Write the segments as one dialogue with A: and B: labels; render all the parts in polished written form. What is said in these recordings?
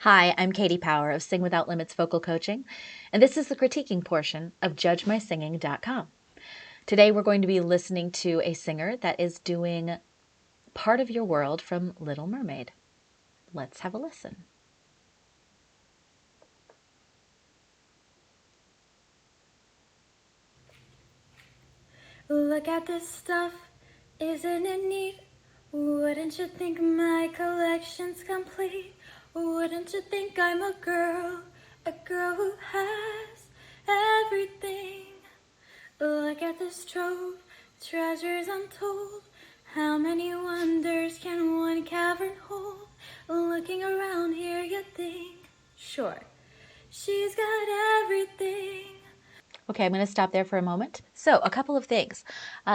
A: Hi, I'm Katti Power of Sing Without Limits Vocal Coaching, and this is the critiquing portion of JudgeMySinging.com. Today we're going to be listening to a singer that is doing Part of Your World from Little Mermaid. Let's have a listen.
B: Look at this stuff, isn't it neat? Wouldn't you think my collection's complete? Wouldn't you think I'm a girl who has everything? Look at this trove, treasures untold. How many wonders can one cavern hold? Looking around here, you think, sure, she's got everything.
A: Okay, I'm going to stop there for a moment. So, a couple of things.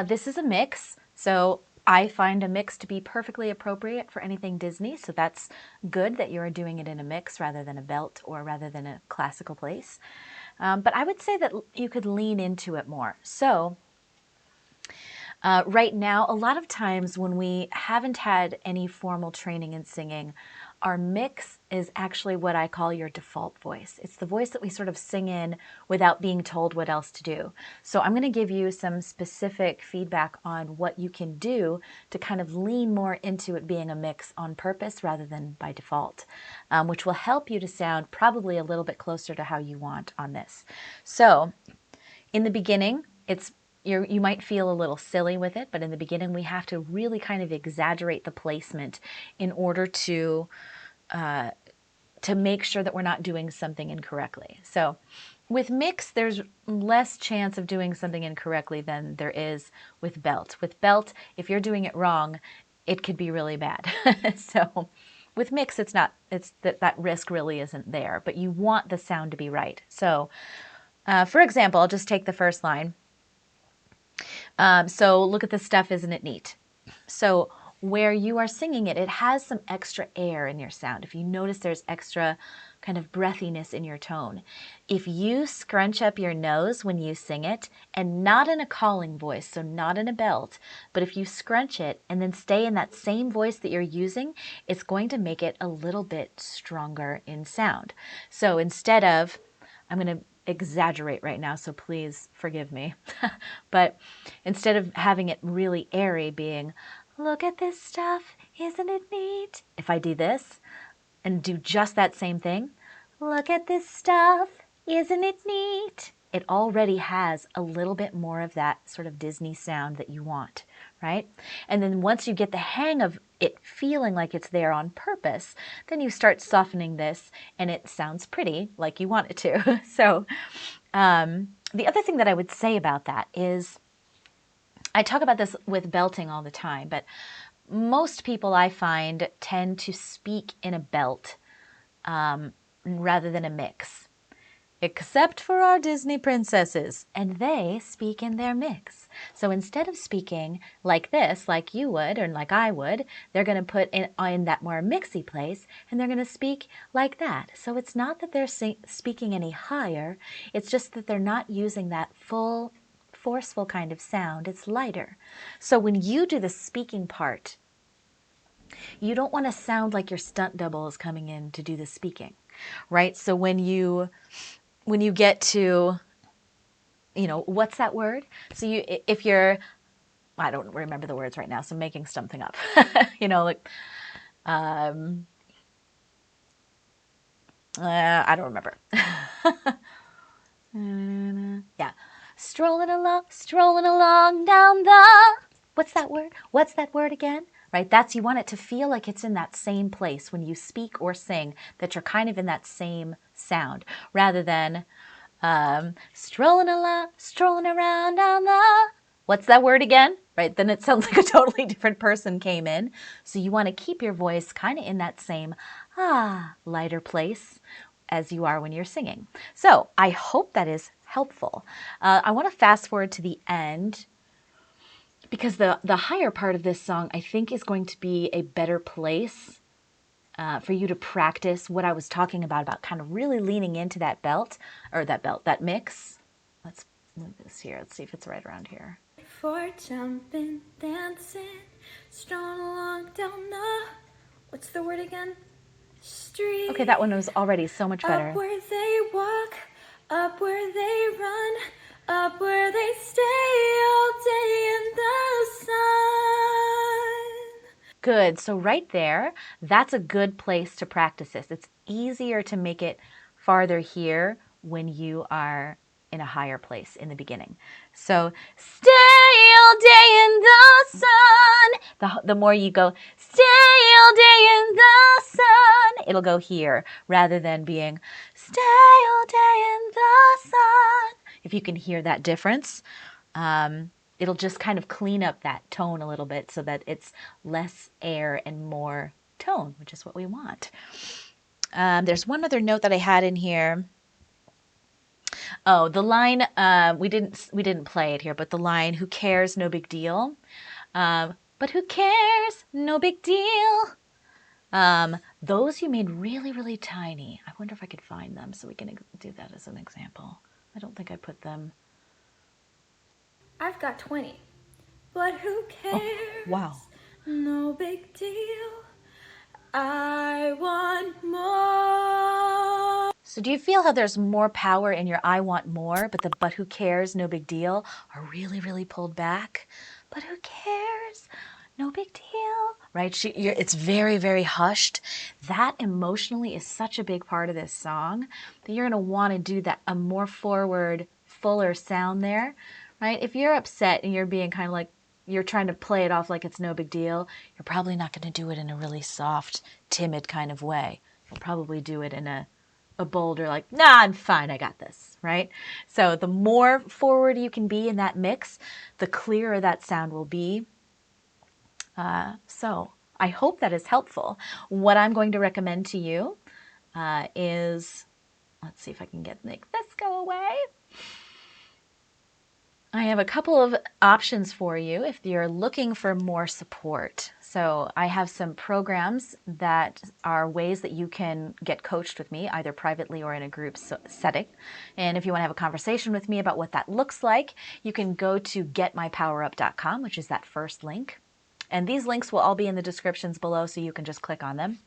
A: This is a mix, so I find a mix to be perfectly appropriate for anything Disney, so that's good that you are doing it in a mix rather than a belt or rather than a classical place. But I would say that you could lean into it more. So, right now, a lot of times when we haven't had any formal training in singing, our mix is actually what I call your default voice. It's the voice that we sort of sing in without being told what else to do. So I'm going to give you some specific feedback on what you can do to kind of lean more into it being a mix on purpose rather than by default, which will help you to sound probably a little bit closer to how you want on this. So in the beginning, you might feel a little silly with it, but in the beginning we have to really kind of exaggerate the placement in order to make sure that we're not doing something incorrectly. So with mix, there's less chance of doing something incorrectly than there is with belt. With belt, if you're doing it wrong, it could be really bad. So with mix, it's that risk really isn't there, but you want the sound to be right. So for example, I'll just take the first line. So look at this stuff, isn't it neat? So where you are singing it, it has some extra air in your sound. If you notice there's extra kind of breathiness in your tone. If you scrunch up your nose when you sing it, and not in a calling voice, so not in a belt, but if you scrunch it and then stay in that same voice that you're using, it's going to make it a little bit stronger in sound. So instead of, I'm going to exaggerate right now, so please forgive me. But instead of having it really airy, being, look at this stuff, isn't it neat? If I do this and do just that same thing, look at this stuff, isn't it neat? It already has a little bit more of that sort of Disney sound that you want, right? And then once you get the hang of it feeling like it's there on purpose, then you start softening this and it sounds pretty like you want it to. So the other thing that I would say about that is, I talk about this with belting all the time, but most people I find tend to speak in a belt rather than a mix, except for our Disney princesses, and they speak in their mix. So instead of speaking like this, like you would, or like I would, they're going to put in that more mixy place, and they're going to speak like that. So it's not that they're speaking any higher, it's just that they're not using that full, forceful kind of sound. It's lighter. So when you do the speaking part, you don't want to sound like your stunt double is coming in to do the speaking, right? So when you get to, what's that word? So if you're, I don't remember the words right now, so I'm making something up. I don't remember. Yeah. Strolling along down the, what's that word? What's that word again? Right? That's, you want it to feel like it's in that same place when you speak or sing, that you're kind of in that same sound, rather than strolling around down the, what's that word again? Right? Then it sounds like a totally different person came in. So you want to keep your voice kind of in that same, lighter place as you are when you're singing. So I hope that is helpful. I want to fast forward to the end, because the higher part of this song, I think, is going to be a better place for you to practice what I was talking about kind of really leaning into that that mix. Let's move this here. Let's see if it's right around here.
B: For jumping, dancing, strolling along down the, what's the word again? street.
A: Okay, that one was already so much better.
B: Up where they walk, up where they run, up where they stay all day in the sun.
A: Good. So right there, that's a good place to practice this. It's easier to make it farther here when you are in a higher place in the beginning. So stay all day in the sun. The more you go, stay all day in the sun, it'll go here rather than being stay all day in the sun. If you can hear that difference, it'll just kind of clean up that tone a little bit so that it's less air and more tone, which is what we want. There's one other note that I had in here. Oh, the line, we didn't play it here, but the line, who cares, no big deal. But who cares, no big deal. Those you made really, really tiny. I wonder if I could find them so we can do that as an example. I don't think I put them.
B: I've got 20. But who cares?
A: Oh, wow.
B: No big deal. I want more.
A: So do you feel how there's more power in your I want more, but the but who cares, no big deal are really, really pulled back? But who cares? No big deal, right? It's very, very hushed. That emotionally is such a big part of this song that you're going to want to do that, a more forward, fuller sound there, right? If you're upset and you're being kind of like, you're trying to play it off like it's no big deal, you're probably not going to do it in a really soft, timid kind of way. You'll probably do it in a bolder, like, nah, I'm fine, I got this, right? So the more forward you can be in that mix, the clearer that sound will be. So I hope that is helpful. What I'm going to recommend to you is, let's see if I can make this go away. I have a couple of options for you if you're looking for more support. So I have some programs that are ways that you can get coached with me, either privately or in a group setting. And if you want to have a conversation with me about what that looks like, you can go to getmypowerup.com, which is that first link. And these links will all be in the descriptions below, so you can just click on them.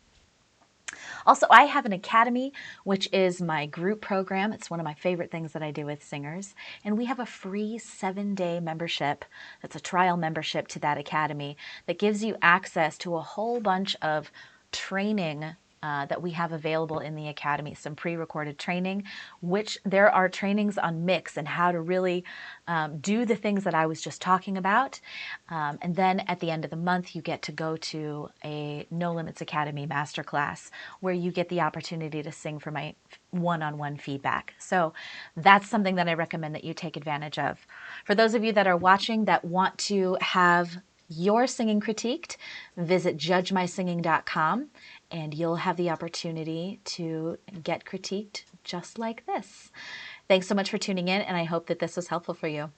A: Also, I have an academy, which is my group program. It's one of my favorite things that I do with singers. And we have a free 7-day membership. That's a trial membership to that academy that gives you access to a whole bunch of training that we have available in the academy, some pre-recorded training, which there are trainings on mix and how to really do the things that I was just talking about. And then at the end of the month, you get to go to a No Limits Academy masterclass where you get the opportunity to sing for my one-on-one feedback. So that's something that I recommend that you take advantage of. For those of you that are watching that want to have your singing critiqued, visit judgemysinging.com and you'll have the opportunity to get critiqued just like this. Thanks so much for tuning in, and I hope that this was helpful for you.